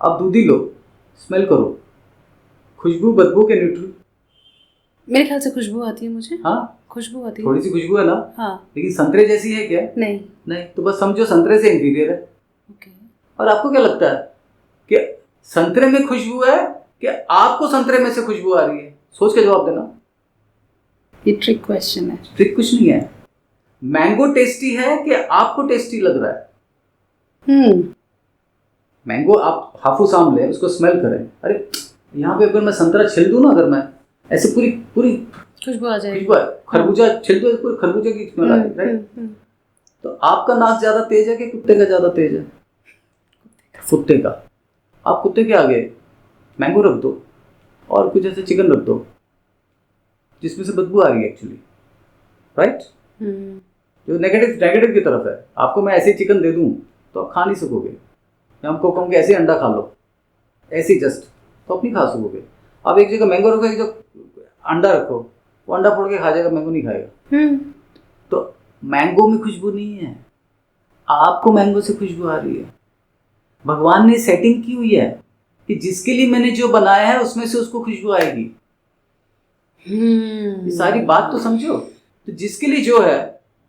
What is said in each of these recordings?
आप दूधी लो, स्मेल करो, खुशबू बदबू के न्यूट्रल। मेरे ख्याल से खुशबू आती है मुझे। हाँ, खुशबू आती है। थोड़ी सी खुशबू है ना। हाँ। लेकिन संतरे जैसी है क्या? नहीं। नहीं, तो बस समझो संतरे से इंफीरियर है। ओके। और आपको क्या लगता है कि संतरे में खुशबू है कि आपको संतरे में से खुशबू आ रही है? सोच के जवाब देना। ये ट्रिक क्वेश्चन है। ट्रिक कुछ नहीं है। मैंगो टेस्टी है कि आपको टेस्टी लग रहा है? मैंगो आप हाफूस आम लें, उसको स्मेल करें, अरे यहाँ पे अगर मैं संतरा छिल दूं ना, अगर मैं ऐसे पूरी पूरी खुशबू आ जाएगी। खुशबू है। खरबूजा छिल दो, पूरी खरबूजे की स्मेल आ रही है। तो आपका नाक ज्यादा तेज है कि कुत्ते का ज्यादा तेज है? कुत्ते का। आप कुत्ते के आगे मैंगो रख दो और कुछ ऐसे चिकन रख दो जिसमें से बदबू आ रही है एक्चुअली, राइट? जो नेगेटिव की तरफ है। आपको मैं ऐसे चिकन दे दूं तो आप खा नहीं सकोगे, या हमको कहूँगी ऐसे अंडा खा लो, ऐसे जस्ट, तो आप नहीं खा सकोगे। आप एक जगह मैंगो रखो, एक जगह अंडा रखो, वो अंडा फोड़ के खा जाएगा, मैंगो नहीं खाएगा। तो मैंगो में खुशबू नहीं है, आपको मैंगो से खुशबू आ रही है। भगवान ने सेटिंग की हुई है कि जिसके लिए मैंने जो बनाया है उसमें से उसको खुशबू आएगी। ये सारी बात तो समझो। तो जिसके लिए जो है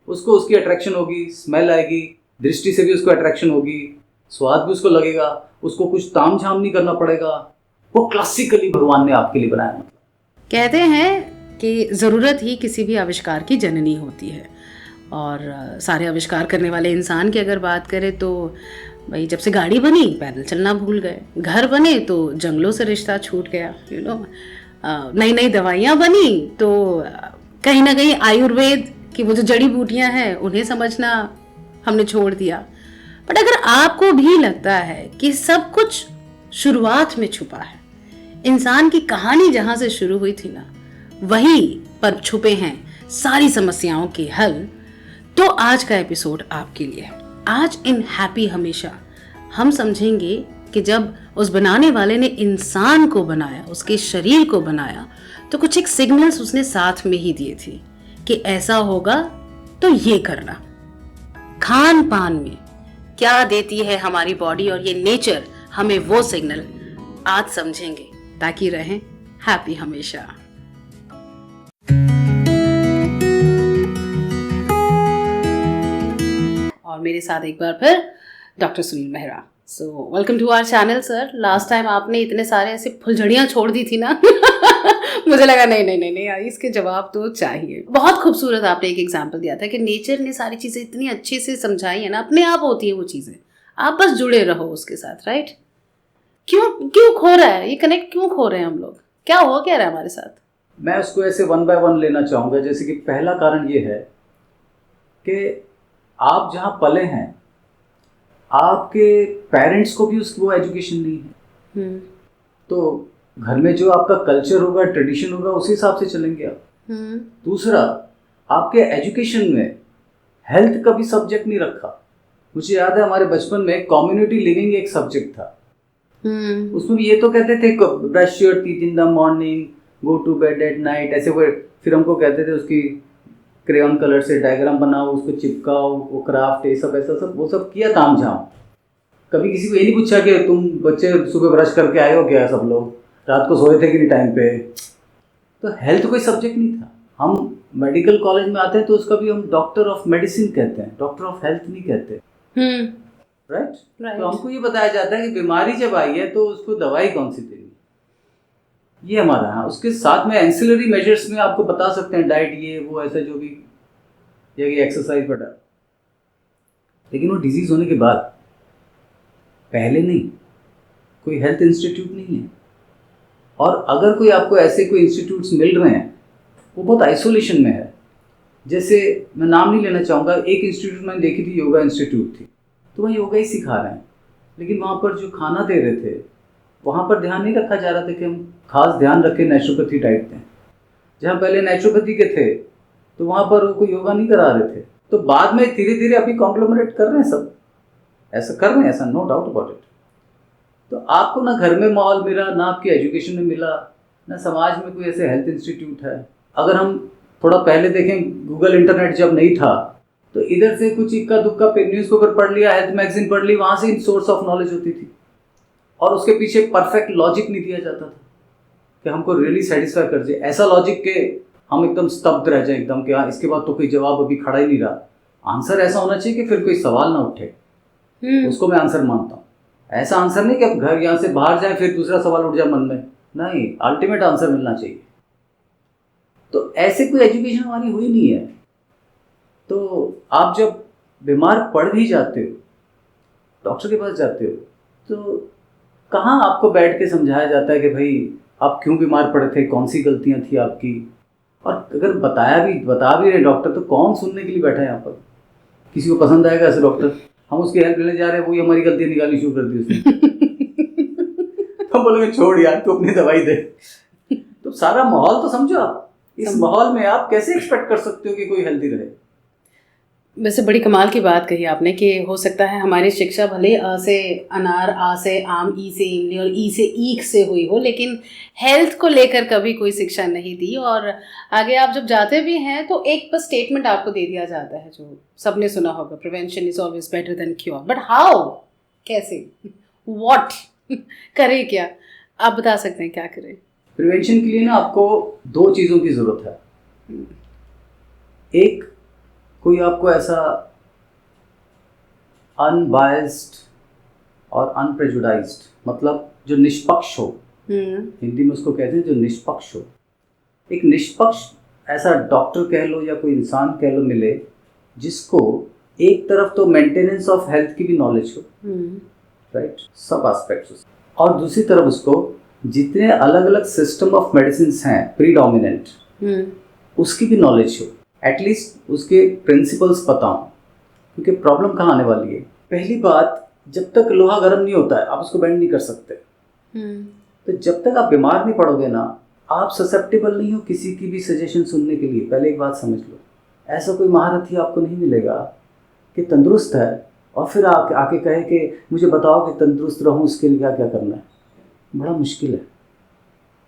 उसको उसकी अट्रैक्शन होगी, स्मेल आएगी, दृष्टि से भी उसको अट्रैक्शन होगी, स्वाद भी उसको लगेगा, उसको कुछ ताम झाम नहीं करना पड़ेगा। वो क्लासिकली भगवान ने आपके लिए बनाया। कहते हैं कि ज़रूरत ही किसी भी आविष्कार की जननी होती है, और सारे आविष्कार करने वाले इंसान की अगर बात करें तो भाई जब से गाड़ी बनी पैदल चलना भूल गए, घर बने तो जंगलों से रिश्ता छूट गया, नई नई दवाइयाँ बनी तो कहीं ना कहीं आयुर्वेद की वो जो जड़ी बूटियाँ हैं उन्हें समझना हमने छोड़ दिया। बट अगर आपको भी लगता है कि सब कुछ शुरुआत में छुपा है, इंसान की कहानी जहां से शुरू हुई थी ना, वहीं पर छुपे हैं सारी समस्याओं के हल, तो आज का एपिसोड आपके लिए है। आज इन हैप्पी हमेशा हम समझेंगे कि जब उस बनाने वाले ने इंसान को बनाया, उसके शरीर को बनाया, तो कुछ एक सिग्नल्स उसने साथ में ही दिए थे कि ऐसा होगा तो ये करना। खान पान में क्या देती है हमारी बॉडी और ये नेचर हमें वो सिग्नल आज समझेंगे, ताकि रहें हैप्पी हमेशा। और मेरे साथ एक बार फिर doctor Sunil Mehra. So welcome to our channel sir. Last time आपने इतने सारे ऐसे फुलझड़ियाँ छोड़ दी थी ना मुझे लगा नहीं यार, इसके जवाब तो चाहिए। बहुत खूबसूरत आपने एक एग्जाम्पल दिया था कि नेचर ने सारी चीज़ें इतनी अच्छे से समझाई है ना, अपने आप होती है वो चीज़ें, आप बस जुड़े रहो उसके साथ, राइट? क्यों खो रहा है ये कनेक्ट, क्यों खो रहे हैं हम लोग, क्या हो क्या रहा है हमारे साथ? मैं उसको ऐसे वन बाय वन लेना चाहूँगा। जैसे कि पहला कारण ये है कि आप जहाँ पले हैं, आपके पेरेंट्स को भी उसकी वो एजुकेशन नहीं है। तो घर में जो आपका कल्चर होगा, ट्रेडिशन होगा, उसी हिसाब से चलेंगे आप। दूसरा, आपके एजुकेशन में हेल्थ का भी सब्जेक्ट नहीं रखा। मुझे याद है हमारे बचपन में कम्युनिटी लिविंग एक सब्जेक्ट था। उसमें भी ये तो कहते थे brush your teeth in the morning, go to bed at night, ऐसे वो। फिर हमको कहते थे उसकी क्रेयॉन कलर से डायग्राम बनाओ, उसको चिपकाओ, वो क्राफ्ट, ये सब ऐसा सब वो सब किया ताम झाम। कभी किसी को ये नहीं पूछा कि तुम बच्चे सुबह ब्रश करके आए हो क्या, सब लोग रात को सोए थे कि नहीं टाइम पे। तो हेल्थ कोई सब्जेक्ट नहीं था। हम मेडिकल कॉलेज में आते हैं तो उसका भी हम डॉक्टर ऑफ मेडिसिन कहते हैं, डॉक्टर ऑफ हेल्थ नहीं कहते, राइट? तो हमको ये बताया जाता है कि बीमारी जब आई है तो उसको दवाई कौन सी देनी, ये हमारा है। उसके साथ में एंसिलरी मेजर्स में आपको बता सकते हैं, डाइट ये वो ऐसा जो भी, ये एक्सरसाइज बटा। लेकिन वो डिजीज होने के बाद, पहले नहीं, कोई हेल्थ इंस्टीट्यूट नहीं है। और अगर कोई आपको ऐसे कोई इंस्टीट्यूट्स मिल रहे हैं, वो बहुत आइसोलेशन में है। जैसे मैं नाम नहीं लेना चाहूँगा, एक इंस्टीट्यूट मैंने देखी थी, योगा इंस्टीट्यूट थी, तो वहाँ योगा ही सिखा रहे हैं, लेकिन वहाँ पर जो खाना दे रहे थे वहाँ पर ध्यान नहीं रखा जा रहा था कि हम खास ध्यान रखें, नेचुरोपैथी डाइट दें। जहाँ पहले नेचुरोपैथी के थे तो वहाँ पर वो कोई योगा नहीं करा रहे थे। तो बाद में धीरे धीरे अभी कॉन्ग्लोमरेट कर रहे हैं, सब ऐसा कर रहे हैं, ऐसा नो डाउट अबाउट इट। तो आपको ना घर में माहौल मिला, ना आपकी एजुकेशन में मिला, ना समाज में कोई ऐसे हेल्थ इंस्टीट्यूट है। अगर हम थोड़ा पहले देखें, गूगल इंटरनेट जब नहीं था तो इधर से कुछ इक्का दुक्का न्यूज़पेपर पढ़ लिया, हेल्थ मैगजीन पढ़ ली, वहाँ से सोर्स ऑफ नॉलेज होती थी। और उसके पीछे परफेक्ट लॉजिक नहीं दिया जाता था कि हमको रियली सेटिस्फाई कर जाए, ऐसा लॉजिक के हम एकदम स्तब्ध रह जाए एकदम कि हाँ इसके बाद तो कोई जवाब अभी खड़ा ही नहीं रहा। आंसर ऐसा होना चाहिए कि फिर कोई सवाल ना उठे, उसको मैं आंसर मानता हूँ। ऐसा आंसर नहीं कि अब घर यहाँ से बाहर जाए फिर दूसरा सवाल उठ जाए मन में, नहीं, अल्टीमेट आंसर मिलना चाहिए। तो ऐसे कोई एजुकेशन हमारी हुई नहीं है। तो आप जब बीमार पड़ भी जाते हो, डॉक्टर के पास जाते हो, तो कहाँ आपको बैठ के समझाया जाता है कि भाई आप क्यों बीमार पड़े थे, कौन सी गलतियाँ थी आपकी। और अगर बता भी रहे डॉक्टर, तो कौन सुनने के लिए बैठा है यहाँ पर। किसी को पसंद आएगा ऐसे डॉक्टर, हम उसकी हेल्प लेने जा रहे हैं, वही हमारी गलतियाँ निकालनी शुरू कर दी उसने। हम बोलेंगे छोड़ यार तू अपनी दवाई दे। तो सारा माहौल तो समझो आप, इस माहौल में आप कैसे एक्सपेक्ट कर सकते हो कि कोई हेल्दी रहे। वैसे बड़ी कमाल की बात कही आपने कि हो सकता है हमारी शिक्षा भले अ से अनार, आ से आम, ई से इमली और ई से ईख से हुई हो, लेकिन हेल्थ को लेकर कभी कोई शिक्षा नहीं दी। और आगे आप जब जाते भी हैं तो एक बस स्टेटमेंट आपको दे दिया जाता है जो सबने सुना होगा, prevention is always better than cure. But how, कैसे, व्हाट, करें क्या? आप बता सकते हैं क्या करें? प्रिवेंशन के लिए ना आपको दो चीज़ों की ज़रूरत है। एक, कोई आपको ऐसा अनबायस्ड और अनप्रेजुडाइज्ड, मतलब जो निष्पक्ष हो, हिंदी में उसको कहते हैं जो निष्पक्ष हो, एक निष्पक्ष ऐसा डॉक्टर कह लो या कोई इंसान कह लो मिले, जिसको एक तरफ तो मेंटेनेंस ऑफ हेल्थ की भी नॉलेज हो, राइट, सब एस्पेक्ट्स, और दूसरी तरफ उसको जितने अलग अलग सिस्टम ऑफ मेडिसिन हैं प्रीडोमिनेंट, उसकी भी नॉलेज हो, एटलीस्ट उसके प्रिंसिपल्स पता हो। क्योंकि प्रॉब्लम कहाँ आने वाली है, पहली बात, जब तक लोहा गर्म नहीं होता है आप उसको बेंड नहीं कर सकते। तो जब तक आप बीमार नहीं पड़ोगे ना, आप ससेप्टेबल नहीं हो किसी की भी सजेशन सुनने के लिए। पहले एक बात समझ लो, ऐसा कोई महारथी आपको नहीं मिलेगा कि तंदुरुस्त है और फिर आके कहे कि मुझे बताओ कि तंदुरुस्त रहूं उसके लिए क्या क्या करना है। बड़ा मुश्किल है,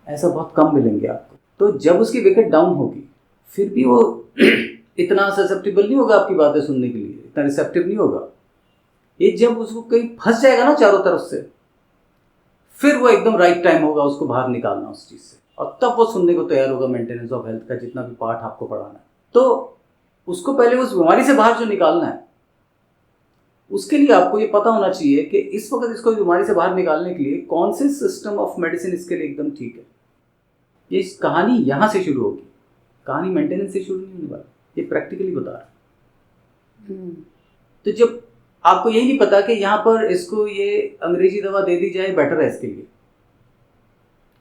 ऐसा बहुत कम मिलेंगे आपको। तो जब उसकी विकेट डाउन होगी, फिर भी वो इतना ससेप्टेबल नहीं होगा आपकी बातें सुनने के लिए, इतना रिसेप्टिव नहीं होगा। ये जब उसको कहीं फंस जाएगा ना चारों तरफ से, फिर वो एकदम राइट टाइम होगा उसको बाहर निकालना उस चीज़ से, और तब वो सुनने को तैयार होगा मेंटेनेंस ऑफ हेल्थ का जितना भी पार्ट आपको पढ़ाना है। तो उसको पहले उस बीमारी से बाहर जो निकालना है, उसके लिए आपको ये पता होना चाहिए कि इस वक्त इसको बीमारी से बाहर निकालने के लिए कौन से सिस्टम ऑफ मेडिसिन इसके लिए एकदम ठीक है। ये कहानी यहाँ से शुरू होगी, कहानी मेंटेनेंस से शुरू नहीं होने वाली, ये प्रैक्टिकली बता रहा है। तो जब आपको यही नहीं पता कि यहाँ पर इसको ये अंग्रेजी दवा दे दी जाए बेटर है इसके लिए,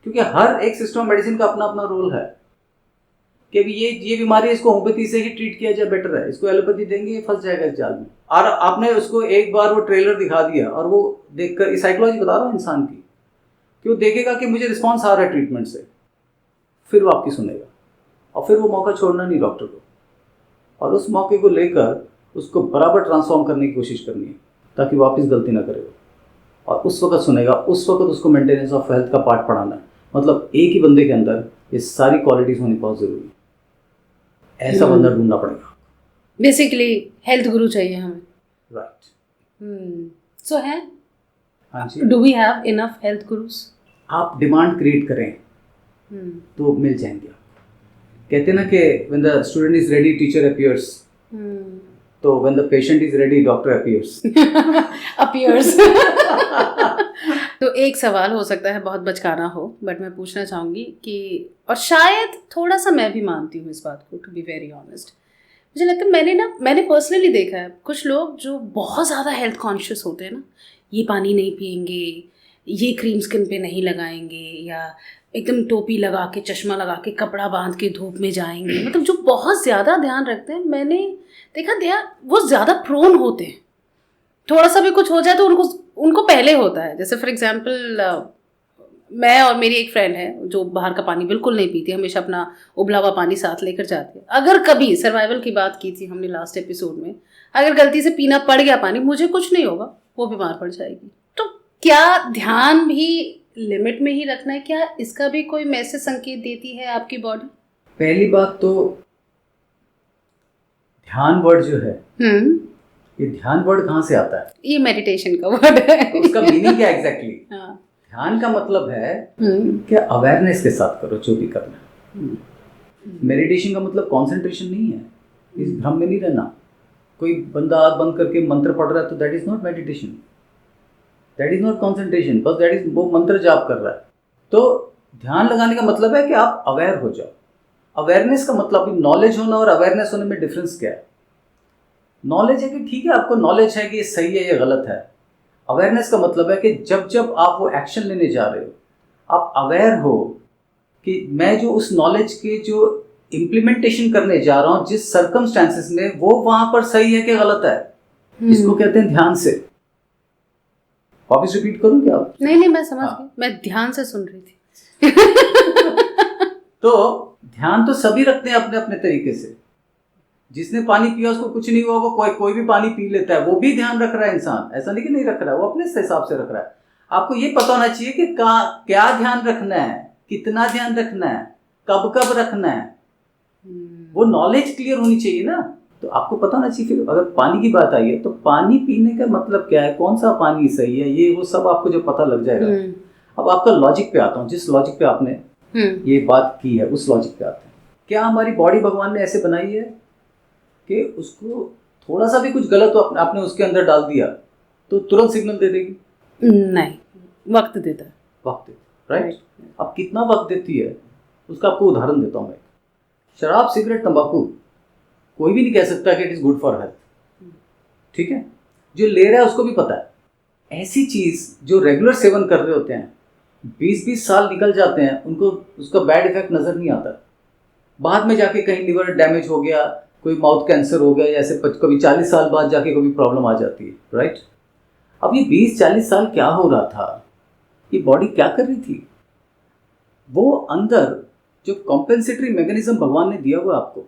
क्योंकि हर एक सिस्टम मेडिसिन का अपना अपना रोल है कि अभी ये बीमारी इसको होम्योपैथी से ही ट्रीट किया जाए बेटर है, इसको एलोपैथी देंगे ये फंस जाएगा इस जाल में। और आपने उसको एक बार वो ट्रेलर दिखा दिया और वो देखकर, साइकोलॉजी बता रहा हूँ इंसान की, कि वो देखेगा कि मुझे रिस्पॉन्स आ रहा है ट्रीटमेंट से, फिर वो आपकी सुनेगा और फिर वो मौका छोड़ना नहीं डॉक्टर को, और उस मौके को लेकर उसको बराबर ट्रांसफॉर्म करने की कोशिश करनी है ताकि वापस गलती ना करे, और उस वक्त सुनेगा, उस वक्त उसको मेंटेनेंस ऑफ हेल्थ का पार्ट पढ़ाना है। मतलब एक ही बंदे के अंदर ये सारी क्वालिटीज होनी बहुत जरूरी है, ऐसा बंदा ढूंढना पड़ेगा। बेसिकली हेल्थ गुरु चाहिए हमें, राइट। सो है, हाँ जी, do we have enough health gurus? आप डिमांड क्रिएट करें तो मिल जाएंगे। कहते हैं ना कि when the student is ready teacher appears, तो when the patient is ready doctor appears। तो एक सवाल हो सकता है बहुत बचकाना हो, बट मैं पूछना चाहूँगी कि, और शायद थोड़ा सा मैं भी मानती हूँ इस बात को, टू बी वेरी ऑनेस्ट, मुझे लगता है मैंने पर्सनली देखा है कुछ लोग जो बहुत ज़्यादा हेल्थ कॉन्शियस होते हैं ना, ये पानी नहीं पिएंगे, ये क्रीम स्किन पे नहीं लगाएंगे, या एकदम टोपी लगा के, चश्मा लगा के, कपड़ा बांध के धूप में जाएंगे, मतलब जो बहुत ज़्यादा ध्यान रखते हैं। मैंने देखा वो ज़्यादा प्रोन होते हैं, थोड़ा सा भी कुछ हो जाए तो उनको पहले होता है। जैसे फॉर एग्जांपल मैं और मेरी एक फ्रेंड है जो बाहर का पानी बिल्कुल नहीं पीती, हमेशा अपना उबला हुआ पानी साथ लेकर जाती है। अगर कभी सर्वाइवल की बात की थी हमने लास्ट एपिसोड में, अगर गलती से पीना पड़ गया पानी, मुझे कुछ नहीं होगा, वो बीमार पड़ जाएगी। तो क्या ध्यान भी लिमिट में ही रखना है? क्या इसका भी कोई मैसेज संकेत देती है आपकी बॉडी? पहली बात तो ध्यान वर्ड जो है, ये ध्यान वर्ड कहाँ से आता है? ये मेडिटेशन का वर्ड है। उसका मीनिंग क्या एग्जैक्टली? हाँ, ध्यान का मतलब है कि अवेयरनेस के साथ करो जो भी करना है। मेडिटेशन का मतलब कंसंट्रेशन नहीं है, इस भ्रम में नहीं रहना। कोई बंदा आँख बंद करके मंत्र पढ़ रहा है तो that is not meditation, that is not concentration, बस दैट इज वो मंत्र जाप कर रहा है। तो ध्यान लगाने का मतलब है कि आप अवेयर हो जाओ। अवेयरनेस का मतलब नॉलेज होना और अवेयरनेस होने में डिफरेंस क्या है? नॉलेज है कि ठीक है आपको नॉलेज है कि ये सही है ये गलत है। अवेयरनेस का मतलब है कि जब जब आप वो एक्शन लेने जा रहे हो आप अवेयर हो कि मैं जो उस नॉलेज के जो इम्प्लीमेंटेशन करने जा रहा हूँ जिस सर्कमस्टेंसेस में वो वहां पर सही है कि गलत है। इसको कहते हैं ध्यान से। वापिस रिपीट करूं क्या आप? नहीं मैं समझ गई, मैं ध्यान से सुन रही थी। तो ध्यान तो सभी रखते हैं अपने अपने तरीके से। जिसने पानी पिया उसको कुछ नहीं हुआ, वो कोई भी पानी पी लेता है, वो भी ध्यान रख रहा है इंसान, ऐसा नहीं कि नहीं रख रहा है, वो अपने हिसाब से रख रहा है। आपको ये पता होना चाहिए कि क्या ध्यान रखना है, कितना ध्यान रखना है, कब कब रखना है, वो नॉलेज क्लियर होनी चाहिए ना। तो आपको पता होना चाहिए। फिर अगर पानी की बात आई है तो पानी पीने का मतलब क्या है, कौन सा पानी सही है, ये वो सब आपको जब पता लग जाएगा। अब आपका लॉजिक पे आता हूँ, जिस लॉजिक पे आपने ये बात की है उस लॉजिक पे आते हैं। क्या हमारी बॉडी भगवान ने ऐसे बनाई है कि उसको थोड़ा सा भी कुछ गलत हो आपने उसके अंदर डाल दिया तो तुरंत सिग्नल दे देगी? नहीं, वक्त देता है। वक्त देता, राइट। अब कितना वक्त देती है उसका आपको उदाहरण देता हूँ मैं। शराब, सिगरेट, तंबाकू कोई भी नहीं कह सकता कि it is good for health, ठीक है। जो ले रहा है उसको भी पता है। ऐसी चीज जो रेगुलर सेवन कर रहे होते हैं 20-20 साल निकल जाते हैं, उनको उसका बैड इफेक्ट नजर नहीं आता। बाद में जाके कहीं लिवर डैमेज हो गया, कोई माउथ कैंसर हो गया, ऐसे कभी 40 साल बाद जाके कोई प्रॉब्लम आ जाती है, राइट। अब ये 20-40 साल क्या हो रहा था, ये बॉडी क्या कर रही थी? वो अंदर जो कॉम्पेंसेटरी मैकेनिज्म भगवान ने दिया हुआ आपको।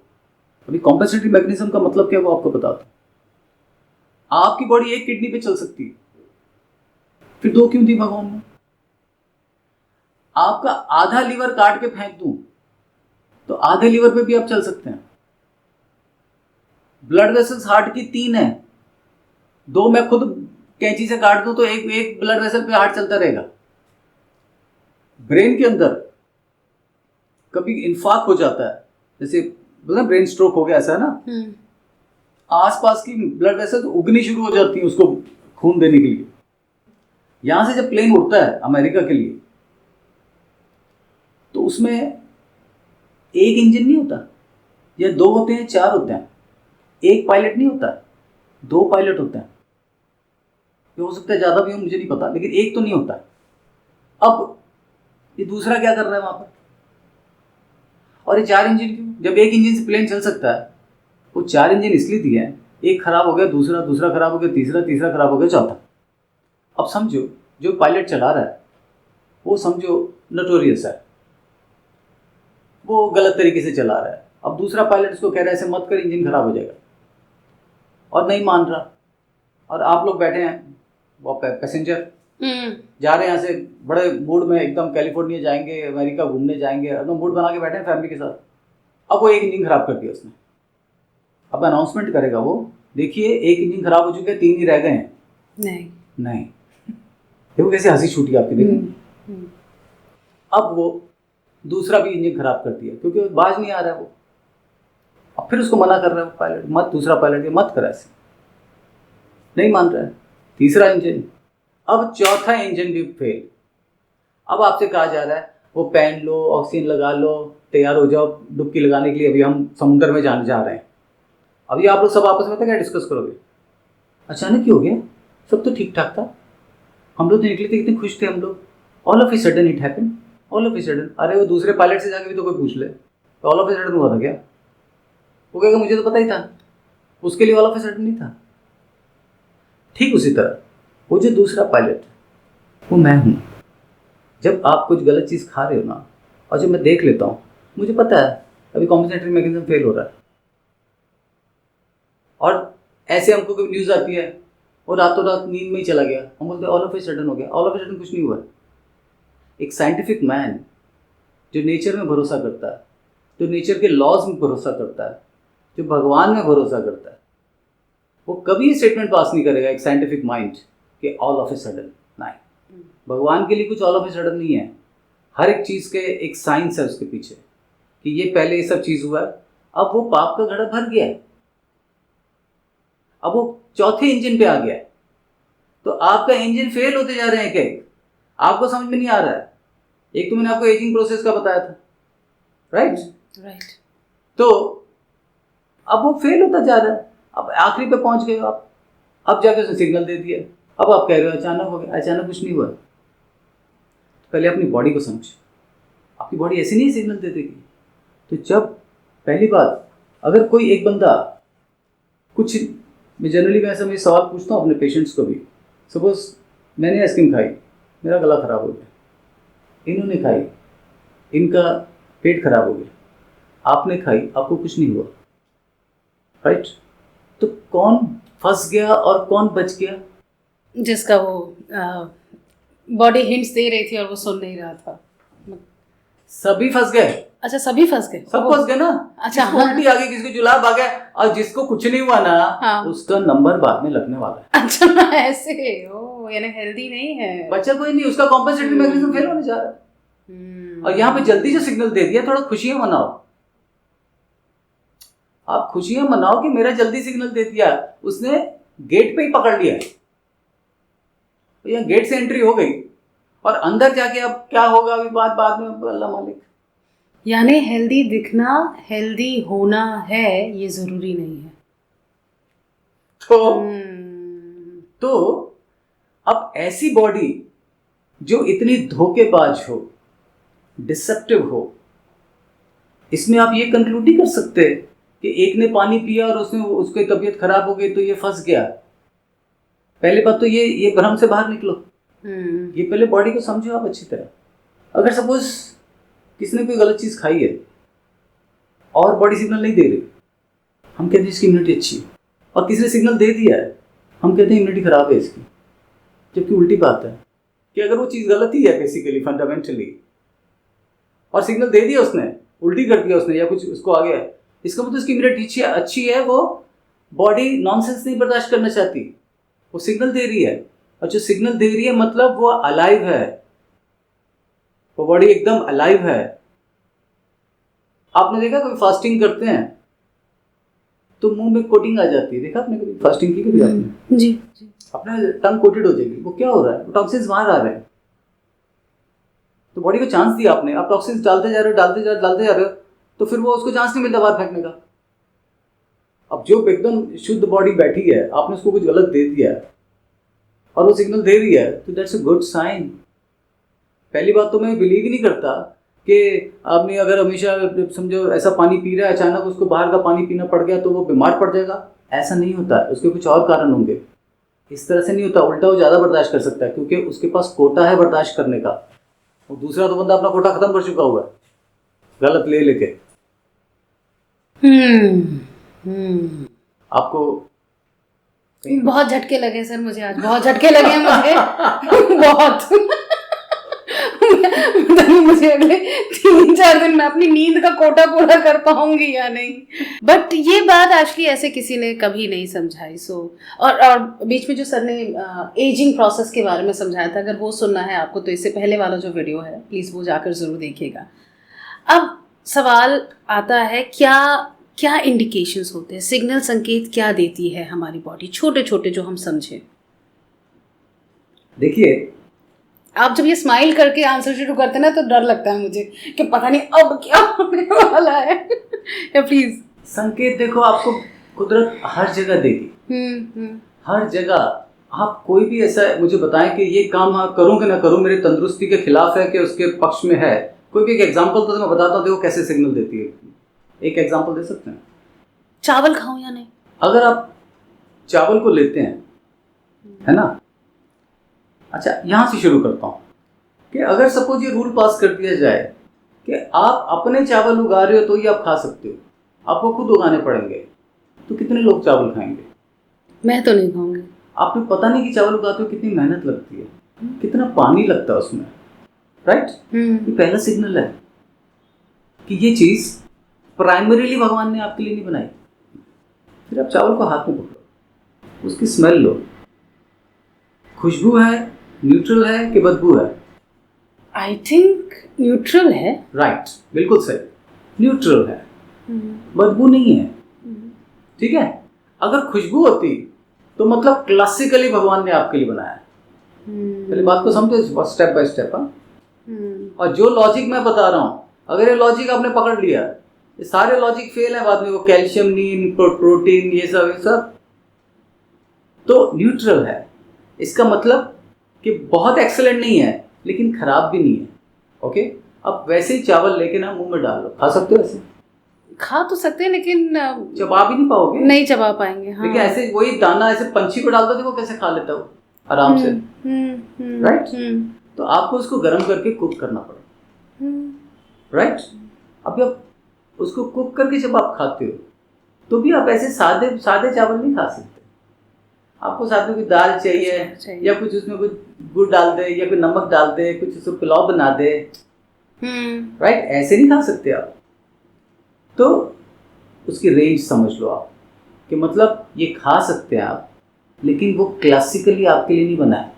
अभी कॉम्पेंसेटरी मैकेनिज्म का मतलब क्या वो आपको बताता हूं। आपकी बॉडी एक किडनी पे चल सकती है, फिर 2 क्यों दी भगवान ने? आपका आधा लीवर काट के फेंक दूं तो आधे लीवर पे भी आप चल सकते हैं। ब्लड वेसल्स हार्ट की 3 है, 2 मैं खुद कैंची से काट दूं तो एक ब्लड वेसल पे हार्ट चलता रहेगा। ब्रेन के अंदर कभी इंफाक हो जाता है, जैसे मतलब ब्रेन स्ट्रोक हो गया, ऐसा है ना, आसपास की ब्लड वेसल तो उगनी शुरू हो जाती है उसको खून देने के लिए। यहां से जब प्लेन उड़ता है अमेरिका के लिए तो उसमें एक इंजन नहीं होता, या 2 होते हैं, 4 होते हैं। एक पायलट नहीं होता, 2 पायलट होते हैं। ये हो सकता है ज्यादा भी हो, मुझे नहीं पता, लेकिन एक तो नहीं होता। अब ये दूसरा क्या कर रहा है वहां पर? और ये 4 इंजन क्यों? जब एक इंजन से प्लेन चल सकता है, वो 4 इंजन इसलिए दिए हैं, एक खराब हो गया, दूसरा खराब हो गया, तीसरा खराब हो गया, चौथा। अब समझो जो पायलट चला रहा है वो समझो नोटोरियस है, वो गलत तरीके से चला रहा है। अब दूसरा पायलट उसको कह रहा है ऐसे मत कर, इंजन खराब हो जाएगा, और नहीं मान रहा। और आप लोग बैठे हैं, वो पैसेंजर जा रहे हैं यहाँ से बड़े मूड में, एकदम कैलिफोर्निया जाएंगे, अमेरिका घूमने जाएंगे, एकदम मूड बना के बैठे हैं फैमिली के साथ। अब वो एक इंजन खराब कर दिया उसने। अब अनाउंसमेंट करेगा वो, देखिए एक इंजन खराब हो चुके हैं, 3 ही रह गए हैं। नहीं देखो कैसे हंसी छूटी आपकी, देखिए। अब वो दूसरा भी इंजन खराब कर दिया क्योंकि बाज नहीं आ रहा है वो। अब फिर उसको मना कर रहा है वो पायलट, मत, दूसरा पायलट ये मत कर ऐसे, नहीं मान रहा है। तीसरा इंजन, अब चौथा इंजन भी फेल। अब आपसे कहा जा रहा है वो पहन लो, ऑक्सीजन लगा लो, तैयार हो जाओ डुबकी लगाने के लिए, अभी हम समुद्र में जाने जा रहे हैं। अभी आप लोग सब आपस में क्या डिस्कस करोगे? अचानक ही हो गया, सब तो ठीक ठाक था, हम लोग तो निकले थे, कितने खुश थे हम लोग, all of a sudden it happened, all of a sudden. अरे वो दूसरे पायलट से जाके भी तो कोई पूछ ले तो ऑल ऑफ ए सडन हुआ था क्या? वो कहेगा मुझे तो पता ही था, उसके लिए ऑल ऑफ ए सडन नहीं था। ठीक उसी तरह वो जो दूसरा पायलट वो मैं हूँ। जब आप कुछ गलत चीज़ खा रहे हो ना, और जब मैं देख लेता हूँ, मुझे पता है अभी कॉम्पेंसेटरी मैकेनिज्म फेल हो रहा है, और ऐसे हमको कोई न्यूज़ आती है और रातों रात नींद में ही चला गया, हम बोलते हैं ऑल ऑफ ए सडन हो गया। ऑल ऑफ ए सडन कुछ नहीं हुआ। एक साइंटिफिक मैन जो नेचर में भरोसा करता है, जो नेचर के लॉज में भरोसा करता है, जो भगवान में भरोसा करता है, वो कभी स्टेटमेंट पास नहीं करेगा एक साइंटिफिक माइंड कि ऑल ऑफ ए सडन। नहीं, भगवान के लिए कुछ ऑल ऑफ ए सडन नहीं है। हर एक चीज़ के एक साइंस है उसके पीछे कि ये पहले ये सब चीज़ हुआ है, अब वो पाप का घड़ा भर गया है, अब वो चौथे इंजन पे आ गया है। तो आपका इंजन फेल होते जा रहे हैं क्या, आपको समझ में नहीं आ रहा है। एक तो मैंने आपको एजिंग प्रोसेस का बताया था, राइट। तो अब वो फेल होता जा रहा है, अब आखिरी पे पहुंच गए हो आप, अब जाके उसने सिग्नल दे दिया, अब आप कह रहे हो अचानक हो गया। अचानक कुछ नहीं हुआ। पहले अपनी बॉडी को समझो, आपकी बॉडी ऐसे नहीं सिग्नल दे देगी। तो जब पहली बात, अगर कोई एक बंदा कुछ, मैं जनरली मैं ऐसा मैं सवाल पूछता हूँ अपने पेशेंट्स को भी। सपोज मैंने आइसक्रीम खाई, मेरा गला खराब हो गया, इन्होंने खाई, इनका पेट खराब हो गया, आपने खाई, आपको कुछ नहीं हुआ, राइट। तो कौन फंस गया और कौन बच गया? जिसका वो बॉडी हिंट्स दे रही थी और वो सुन नहीं रहा था। सभी फंस गए। अच्छा, सभी फंस गए, सब फंस गए ना। अच्छा, किसको उल्टी आ गई, किसी को जुलाब आ गया, और जिसको कुछ नहीं हुआ ना, हाँ। उसका नंबर बाद में लगने वाला है। अच्छा, ऐसे ओ, यानी हेल्दी नहीं है, बच्चा कोई नहीं, उसका कॉम्पेंसेटरी मैकेनिज्म फेल होने जा रहा है। और यहाँ पे जल्दी से सिग्नल दे दिया, थोड़ा खुशियां मनाओ, आप खुशियां मनाओ कि मेरा जल्दी सिग्नल दे दिया, उसने गेट पे ही पकड़ लिया, तो यहाँ गेट से एंट्री हो गई, और अंदर जाके अब क्या होगा अभी बाद में अल्लाह मालिक। यानी हेल्दी दिखना, हेल्दी होना है, ये जरूरी नहीं है। तो अब ऐसी बॉडी जो इतनी धोखेबाज हो, डिसेप्टिव हो, इसमें आप ये कंक्लूड नहीं कर सकते कि एक ने पानी पिया और उसने उसकी तबीयत खराब हो गई तो ये फंस गया। पहली बात तो ये भ्रम से बाहर निकलो। ये पहले बॉडी को समझो आप अच्छी तरह। अगर सपोज किसी ने कोई गलत चीज़ खाई है और बॉडी सिग्नल नहीं दे रही, हम कहते हैं इसकी इम्यूनिटी अच्छी है, और किसी ने सिग्नल दे दिया है, हम कहते हैं इम्यूनिटी खराब है इसकी। जबकि उल्टी बात है कि अगर वो चीज़ गलत ही है बेसिकली फंडामेंटली, और सिग्नल दे दिया उसने, उल्टी कर दिया उसने, या कुछ उसको आ गया, इसका मतलब उसकी इम्यूनिटी अच्छी है, वो बॉडी नॉनसेंस नहीं बर्दाश्त करना चाहती, वो सिग्नल दे रही है। और जो सिग्नल दे रही है मतलब वो अलाइव है, वो बॉडी एकदम अलाइव है। आपने देखा कोई फास्टिंग करते हैं तो मुंह में कोटिंग आ जाती है, देखा आपने कभी फास्टिंग की कभी आपने? जी। अपना टंग कोटेड हो जाएगी। वो क्या हो रहा है? वो टॉक्सिन्स बाहर आ रहे हैं। तो बॉडी को चांस दिया आपने, आप टॉक्सिन्स डालते जा रहे हो, तो फिर वो उसको चांस नहीं मिलता बाहर फेंकने का। अब जो एकदम शुद्ध बॉडी बैठी है, आपने उसको कुछ गलत दे दिया है और वो सिग्नल दे रही है, तो दैट्स अ गुड साइन। पहली बात तो मैं बिलीव ही नहीं करता कि आपने अगर हमेशा समझो ऐसा पानी पी रहा है, अचानक उसको बाहर का पानी पीना पड़ गया तो वो बीमार पड़ जाएगा। ऐसा नहीं होता, उसके कुछ और कारण होंगे। इस तरह से नहीं होता, उल्टा वो ज़्यादा बर्दाश्त कर सकता है क्योंकि उसके पास कोटा है बर्दाश्त करने का। और दूसरा तो बंदा अपना कोटा खत्म कर चुका हुआ है गलत ले लेके। आपको बहुत झटके लगे सर मुझे, आज बहुत झटके लगे मुझे बहुत मुझे अगले 3-4 दिन में अपनी नींद का कोटा पूरा कर पाऊंगी या नहीं। बट ये बात एक्चुअली ऐसे किसी ने कभी नहीं समझाई। और बीच में जो सर ने एजिंग प्रोसेस के बारे में समझाया था, अगर वो सुनना है आपको तो इससे पहले वाला जो वीडियो है प्लीज़ वो जाकर ज़रूर देखिएगा। अब सवाल आता है, क्या इंडिकेशंस होते हैं, सिग्नल संकेत क्या देती है हमारी बॉडी, छोटे छोटे जो हम समझें? देखिए, आप जब ये स्माइल करके आंसर शुरू करते हैं ना तो डर लगता है मुझे कि पता नहीं अब क्या होने वाला है। या प्लीज संकेत देखो, आपको कुदरत हर जगह देगी। हर जगह आप कोई भी ऐसा मुझे बताएं कि ये काम हाँ करूँ कि ना करूँ, मेरे तंदुरुस्ती के खिलाफ है कि उसके पक्ष में है, कोई भी एक एग्जाम्पल तो मैं बताता हूँ, देखो कैसे सिग्नल देती है। एक एग्जाम्पल दे सकते हैं? चावल खाऊं या नहीं? अगर आप चावल को लेते हैं, है ना, अच्छा यहाँ से शुरू करता हूँ कि अगर सपोज ये रूल पास कर दिया जाए कि आप अपने चावल उगा रहे हो तो ही आप खा सकते हो, आपको खुद उगाने पड़ेंगे, तो कितने लोग चावल खाएंगे? मैं तो नहीं खाऊंगी। आपको पता नहीं कि चावल उगाते हो कितनी मेहनत लगती है, कितना पानी लगता है उसमें, राइट? ये पहला सिग्नल है कि ये चीज़ प्राइमरीली भगवान ने आपके लिए नहीं बनाई। फिर आप चावल को हाथ में पकड़ो, उसकी स्मेल लो, खुशबू है न्यूट्रल है कि बदबू है? आई थिंक न्यूट्रल है। राइट, बिल्कुल सही, न्यूट्रल है, बदबू नहीं है। ठीक है, अगर खुशबू होती तो मतलब क्लासिकली भगवान ने आपके लिए बनाया है। पहले बात को समझो स्टेप बाय स्टेप। और जो लॉजिक मैं बता रहा हूँ, अगर ये लॉजिक आपने पकड़ लिया, ये सारे लॉजिक फेल है बाद में, वो कैल्शियम नीम प्रोटीन ये सब तो न्यूट्रल है। इसका मतलब कि बहुत एक्सेलेंट नहीं है लेकिन खराब भी नहीं है। ओके, अब वैसे ही चावल लेके ना मुंह में डाल लो, खा सकते हो? ऐसे खा तो सकते हैं लेकिन चबा भी नहीं पाओगे। नहीं चबा पाएंगे। हाँ। लेकिन ऐसे वही दाना ऐसे पंछी को डाल दो, देखो कैसे खा लेता हो आराम से। राइट, तो आपको उसको गर्म करके कुक करना पड़ेगा। राइट, अब आप उसको कुक करके जब आप खाते हो तो भी आप ऐसे सादे चावल नहीं खा सकते। आपको साथ में कोई दाल चाहिए या कुछ उसमें कुछ गुड़ डाल दे या कोई नमक डाल दे, कुछ उसको पुलाव बना दे। राइट, ऐसे नहीं खा सकते आप। तो उसकी रेंज समझ लो आप, कि मतलब ये खा सकते हैं आप, लेकिन वो क्लासिकली आपके लिए नहीं बना है।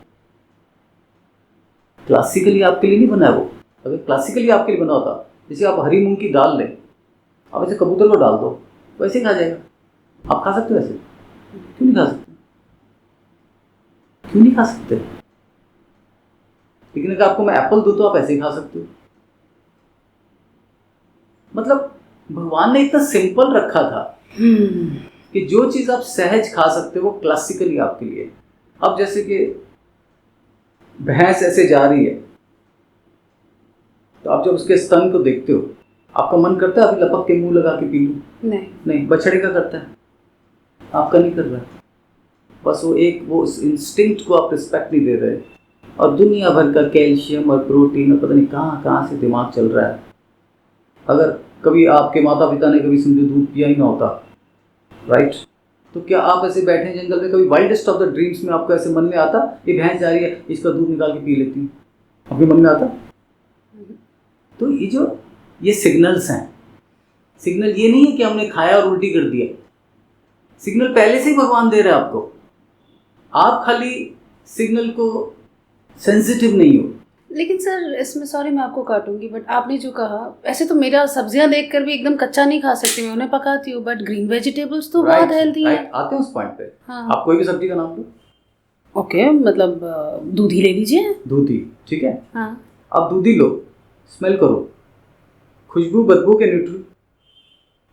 क्लासिकली आपके लिए नहीं बना है वो। अगर क्लासिकली आपके लिए बना होता, जैसे आप हरी मूंग की दाल लें, आप ऐसे कबूतर को डाल दो, वैसे ही खा जाएगा। आप खा सकते हो ऐसे? क्यों नहीं खा सकते? क्यों नहीं खा सकते? लेकिन अगर आपको मैं एप्पल दूं तो आप ऐसे ही खा सकते हो। मतलब भगवान ने इतना सिंपल रखा था कि जो चीज आप सहज खा सकते हो वो क्लासिकली आपके लिए। अब जैसे कि भैंस ऐसे जा रही है, तो आप जब उसके स्तन को देखते हो, आपका मन करता है अभी लपक के मुंह लगा के पी लूं? नहीं, बछड़े का करता है, आपका नहीं कर रहा। बस वो उस इंस्टिंक्ट को आप रिस्पेक्ट नहीं दे रहे, और दुनिया भर का कैल्शियम और प्रोटीन और पता नहीं कहाँ से दिमाग चल रहा है। अगर कभी आपके माता पिता ने कभी समझो दूध पिया ही ना होता, राइट, तो क्या आप ऐसे बैठे जंगल में, कभी वाइल्डेस्ट ऑफ द ड्रीम्स में आपको ऐसे मन में आता ये भैंस जा रही है, इसका दूध निकाल के पी लेती हूँ? आपके मन में आता? तो ये सिग्नल्स हैं। सिग्नल ये नहीं है कि हमने खाया और उल्टी कर दिया। सिग्नल पहले से ही भगवान दे रहा है आपको, आप खाली सिग्नल को सेंसिटिव नहीं हो। लेकिन सर इसमें, सॉरी मैं आपको काटूंगी, बट आपने जो कहा, ऐसे तो मेरा सब्जियां देखकर भी एकदम कच्चा नहीं खा सकती, मैं उन्हें पकाती हूँ, बट ग्रीन वेजिटेबल्स तो बहुत हेल्दी है। आते हैं उस पॉइंट पे। हाँ। आप कोई भी सब्जी का नाम लो। ओके, मतलब दूधी ले लीजिए। दूधी, ठीक है। हाँ। आप दूधी लो, स्मेल करो, खुशबू बदबू के न्यूट्रल?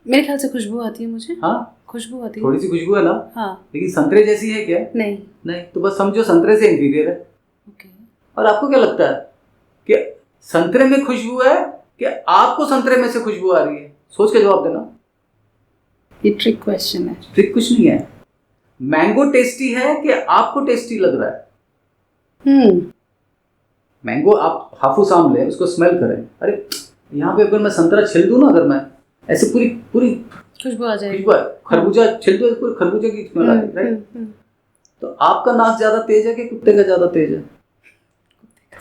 मेरे ख्याल से खुशबू आती है मुझे। हाँ, खुशबू आती है, थोड़ी सी खुशबू है ना। हाँ। लेकिन संतरे जैसी है क्या? नहीं, तो बस समझो संतरे से इंफीरियर है। ओके। और आपको क्या लगता है कि संतरे में खुशबू है कि आपको संतरे में से खुशबू आ रही है? सोच के जवाब देना। ये ट्रिक क्वेश्चन है। ट्रिक कुछ नहीं है। मैंगो टेस्टी है कि आपको टेस्टी लग रहा है? मैंगो आप हाफूस आम लें, उसको स्मेल करें, अरे यहाँ पे अगर मैं संतरा छिल दूं ना, अगर मैं ऐसे पूरी खुशबू आ जाएगी। खरबूजा छिल दो, पूरी खरबूजा की स्मेल आ जाएगी, राइट? तो आपका नाक ज्यादा तेज है कि कुत्ते का ज्यादा तेज है?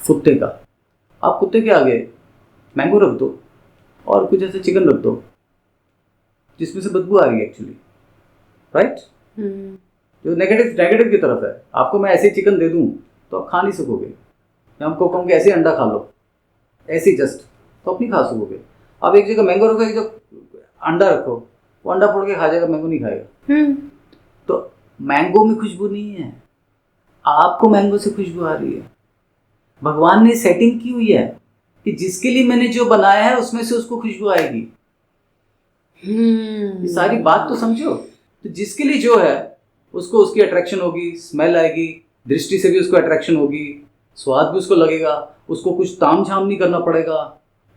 कुत्ते का। आप कुत्ते के आगे मैंगो रख दो और कुछ ऐसे चिकन रख दो जिसमें से बदबू आ रही है एक्चुअली, राइट? जो नेगेटिव की तरफ है। आपको मैं ऐसे चिकन दे दूं तो आप खा नहीं सकोगे। मैं आपको कहूँगी ऐसे अंडा खा लो, ऐसे जस्ट, तो आप नहीं खा सकोगे। आप एक जगह मैंगो रखो, एक जगह अंडा रखो, वो अंडा फोड़ के खा जाएगा, मैंगो नहीं खाएगा। तो मैंगो में खुशबू नहीं है, आपको मैंगो से खुशबू आ रही है। भगवान ने सेटिंग की हुई है कि जिसके लिए मैंने जो बनाया है उसमें से उसको खुशबू आएगी। ये सारी बात तो समझो। तो जिसके लिए जो है उसको उसकी अट्रैक्शन होगी, स्मेल आएगी, दृष्टि से भी उसको अट्रैक्शन होगी, स्वाद भी उसको लगेगा, उसको कुछ ताम झाम नहीं करना पड़ेगा।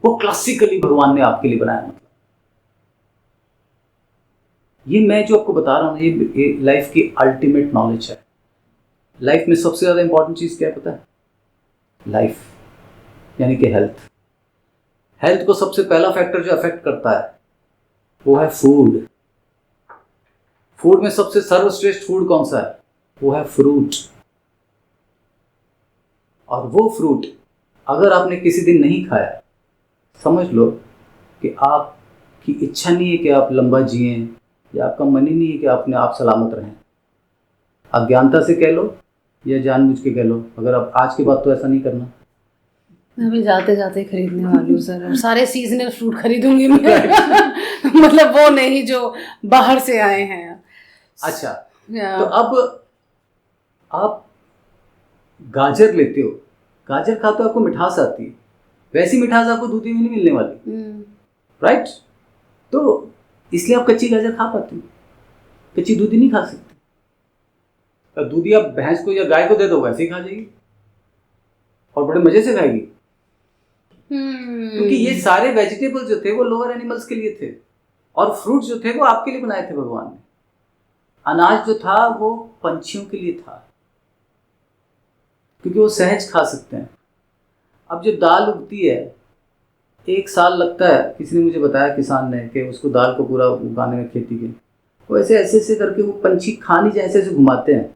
वो क्लासिकली भगवान ने आपके लिए बनाया। मतलब ये मैं जो आपको बता रहा हूँ, ये लाइफ की अल्टीमेट नॉलेज है। लाइफ में सबसे ज्यादा इंपॉर्टेंट चीज क्या है पता है? लाइफ यानी कि हेल्थ। हेल्थ को सबसे पहला फैक्टर जो अफेक्ट करता है वो है फूड। फूड में सबसे सर्वश्रेष्ठ फूड कौन सा है? वो है फ्रूट। और वो फ्रूट अगर आपने किसी दिन नहीं खाया, समझ लो कि आपकी इच्छा नहीं है कि आप लंबा जिएं, या आपका मन ही नहीं है कि अपने आप सलामत रहें। अज्ञानता से कह लो या जानबूझ के कह लो, अगर अब आज के बाद तो ऐसा नहीं करना। मैं अभी जाते जाते खरीदने वाली हूँ सर, और सारे सीजनल फ्रूट खरीदूंगी मैं मतलब वो नहीं जो बाहर से आए हैं। अच्छा, तो अब आप गाजर लेते हो, गाजर खाते हो आपको मिठास आती है, वैसी मिठास आपको दूधी में नहीं मिलने वाली, राइट? तो इसलिए आप कच्ची गाजर खा पाते हो, कच्ची दूधी नहीं खा सकते। तो दूधी आप भैंस को या गाय को दे दो वैसे ही खा जाएगी और बड़े मजे से खाएगी, क्योंकि ये सारे वेजिटेबल्स जो थे वो लोअर एनिमल्स के लिए थे और फ्रूट्स जो थे वो आपके लिए बनाए थे भगवान ने। अनाज जो था वो पंछियों के लिए था, क्योंकि वो सहज खा सकते हैं। अब जो दाल उगती है, 1 साल लगता है, किसी ने मुझे बताया किसान ने, कि उसको दाल को पूरा उगाने में खेती के, वो ऐसे ऐसे करके वो पंछी खा नहीं जाए, ऐसे घुमाते हैं।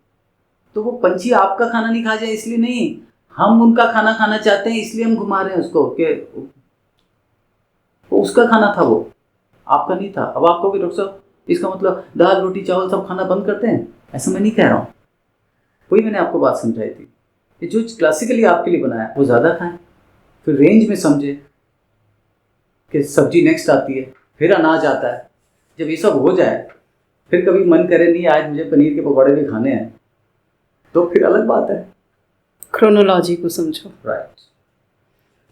तो वो पंछी आपका खाना नहीं खा जाए इसलिए नहीं, हम उनका खाना खाना चाहते हैं इसलिए हम घुमा रहे हैं उसको, कि वो उसका खाना था, वो आपका नहीं था। अब आप कहोगे डॉक्टर साहब इसका मतलब दाल रोटी चावल सब खाना बंद करते हैं, ऐसा मैं नहीं कह रहा हूँ। वही मैंने आपको बात समझाई थी कि जो क्लासिकली आपके लिए बनाया वो ज़्यादा खाएं, फिर रेंज में समझे कि सब्जी नेक्स्ट आती है, फिर अनाज आता है। जब ये सब हो जाए फिर कभी मन करे नहीं आज मुझे पनीर के पकौड़े भी खाने हैं, तो फिर अलग बात है। क्रोनोलॉजी को समझो, राइट,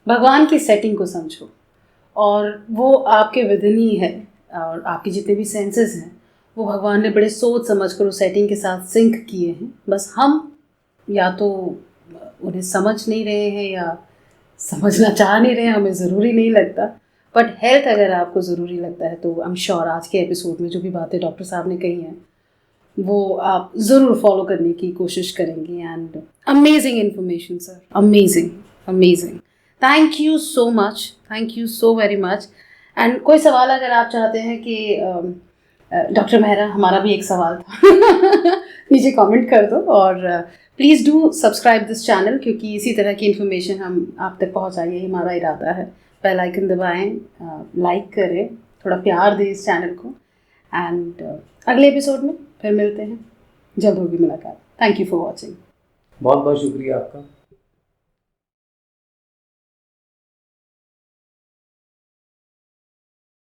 भगवान की सेटिंग को समझो, और वो आपके विदिन ही है, और आपके जितने भी सेंसेस हैं वो भगवान ने बड़े सोच समझ कर उस सेटिंग के साथ सिंक किए हैं। बस हम या तो उन्हें समझ नहीं रहे हैं या समझना चाह नहीं रहे हैं, हमें ज़रूरी नहीं लगता। बट हेल्थ अगर आपको ज़रूरी लगता है तो आई एम श्योर आज के एपिसोड में जो भी बातें डॉक्टर साहब ने कही हैं वो आप ज़रूर फॉलो करने की कोशिश करेंगे। And amazing information sir, amazing amazing, thank you so much, thank you so very much. And कोई सवाल अगर आप चाहते हैं कि डॉक्टर मेहरा, हमारा भी एक सवाल था नीचे कमेंट कर दो, और please do subscribe this channel, क्योंकि इसी तरह की इन्फॉर्मेशन हम आप तक पहुंचाइए, हमारा इरादा है। बेल आइकन दबाएं, लाइक करें, थोड़ा प्यार दें इस चैनल को। एंड अगले एपिसोड में फिर मिलते हैं, जल्द होगी मुलाकात। Thank you for watching. बहुत बहुत शुक्रिया आपका।